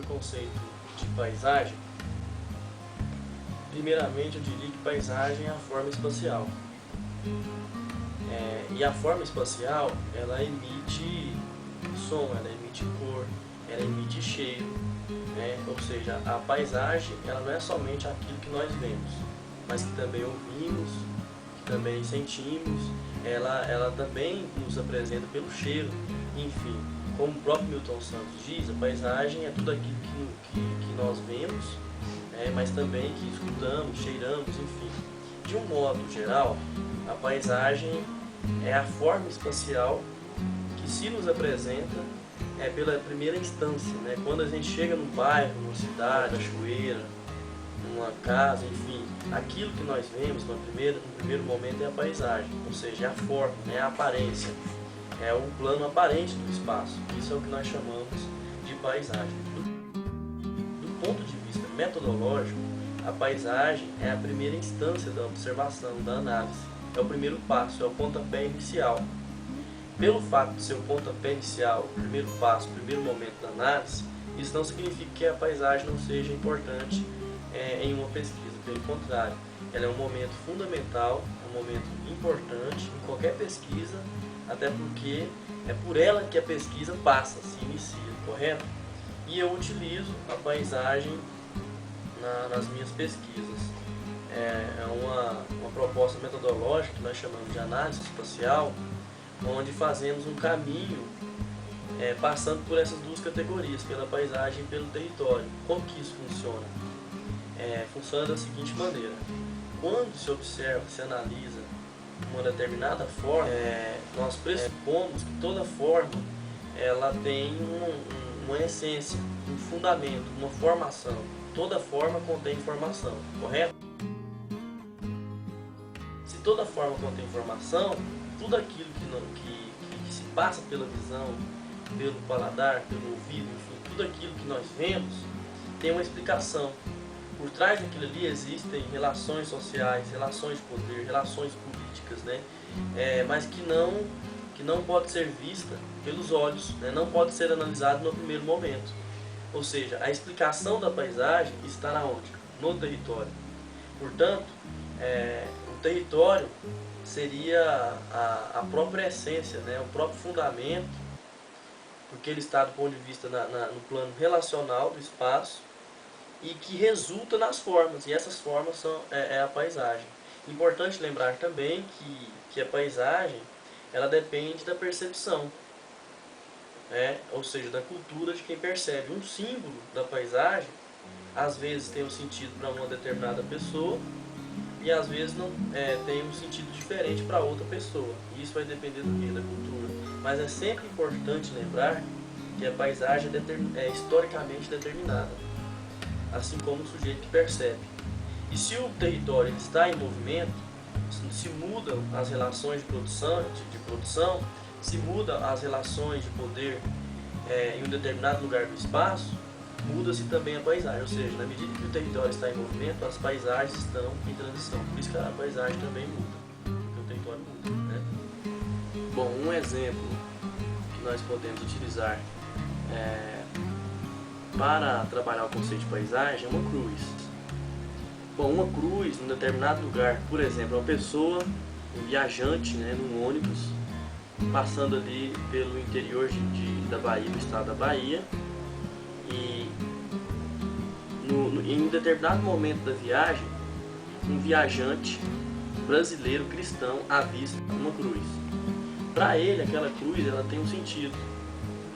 conceito de paisagem, primeiramente eu diria que paisagem é a forma espacial. E a forma espacial, ela emite som, ela emite cor, ela emite cheiro, né? Ou seja, a paisagem, ela não é somente aquilo que nós vemos, mas que também ouvimos, que também sentimos, ela também nos apresenta pelo cheiro, enfim. Como o próprio Milton Santos diz, a paisagem é tudo aquilo que nós vemos, mas também que escutamos, cheiramos, enfim. De um modo geral, a paisagem é a forma espacial que se nos apresenta pela primeira instância, né? Quando a gente chega num bairro, numa cidade, cachoeira, numa casa, enfim, aquilo que nós vemos no primeiro momento é a paisagem, ou seja, é a forma, é a aparência, é o plano aparente do espaço. Isso é o que nós chamamos de paisagem. Do ponto de vista metodológico, a paisagem é a primeira instância da observação, da análise. É o primeiro passo, é o pontapé inicial. Pelo fato de ser o pontapé inicial, o primeiro passo, o primeiro momento da análise, isso não significa que a paisagem não seja importante em uma pesquisa. Pelo contrário, ela é um momento fundamental, é um momento importante em qualquer pesquisa, até porque é por ela que a pesquisa passa, se inicia, correto? E eu utilizo a paisagem nas minhas pesquisas. É uma proposta metodológica que nós chamamos de análise espacial, onde fazemos um caminho passando por essas duas categorias, pela paisagem e pelo território. Como que isso funciona? Funciona da seguinte maneira: quando se observa, se analisa uma determinada forma, nós pressupomos que toda forma ela tem uma essência, um fundamento, uma formação. Toda forma contém informação, correto? Se toda forma contém informação, tudo aquilo que se passa pela visão, pelo paladar, pelo ouvido, enfim, tudo aquilo que nós vemos tem uma explicação. Por trás daquilo ali existem relações sociais, relações de poder, relações políticas, né? Mas que não pode ser vista pelos olhos, né? Não pode ser analisado no primeiro momento. Ou seja, a explicação da paisagem está na onde? No território. Portanto, o território seria a própria essência, né? O próprio fundamento, porque ele está do ponto de vista no plano relacional do espaço e que resulta nas formas, e essas formas são a paisagem. Importante lembrar também que a paisagem ela depende da percepção, ou seja, da cultura de quem percebe. Um símbolo da paisagem às vezes tem um sentido para uma determinada pessoa e às vezes não tem um sentido diferente para outra pessoa. E isso vai depender do que? Da cultura. Mas é sempre importante lembrar que a paisagem é historicamente determinada, assim como o sujeito que percebe. E se o território está em movimento, se mudam as relações de produção, se mudam as relações de poder em um determinado lugar do espaço, muda-se também a paisagem. Ou seja, na medida que o território está em movimento, as paisagens estão em transição. Por isso que a paisagem também muda, porque o território muda, né? Bom, um exemplo que nós podemos utilizar para trabalhar o conceito de paisagem é uma cruz. Bom, uma cruz, num determinado lugar, por exemplo, uma pessoa, um viajante, num ônibus, passando ali pelo interior da Bahia, do estado da Bahia, e em um determinado momento da viagem, um viajante brasileiro cristão avista uma cruz. Para ele, aquela cruz ela tem um sentido,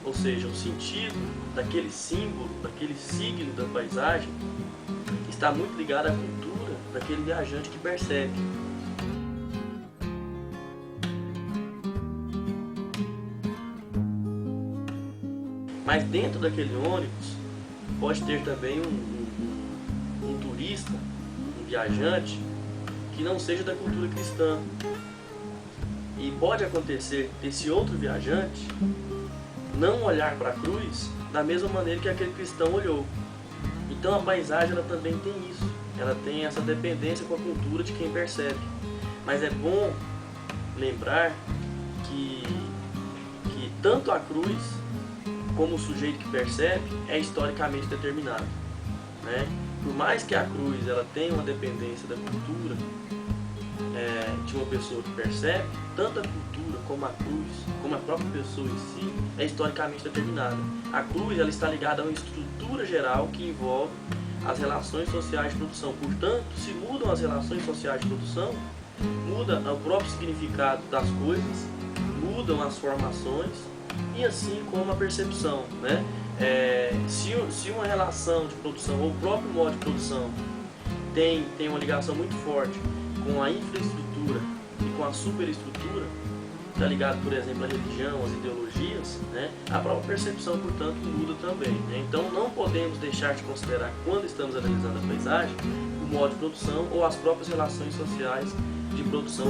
ou seja, o sentido daquele símbolo, daquele signo da paisagem está muito ligado à cultura daquele viajante que percebe. Mas dentro daquele ônibus pode ter também um turista, um viajante que não seja da cultura cristã. E pode acontecer desse outro viajante não olhar para a cruz da mesma maneira que aquele cristão olhou. Então a paisagem ela também tem isso, ela tem essa dependência com a cultura de quem percebe. Mas é bom lembrar que tanto a cruz como o sujeito que percebe, é historicamente determinado, né? Por mais que a cruz ela tenha uma dependência da cultura de uma pessoa que percebe, tanto a cultura como a cruz, como a própria pessoa em si, é historicamente determinada. A cruz ela está ligada a uma estrutura geral que envolve as relações sociais de produção. Portanto, se mudam as relações sociais de produção, muda o próprio significado das coisas, mudam as formações e assim como a percepção, né? Se uma relação de produção ou o próprio modo de produção tem uma ligação muito forte com a infraestrutura e com a superestrutura, está ligado, por exemplo, à religião, às ideologias, né? A própria percepção, portanto, muda também, né? Então não podemos deixar de considerar, quando estamos analisando a paisagem, o modo de produção ou as próprias relações sociais de produção.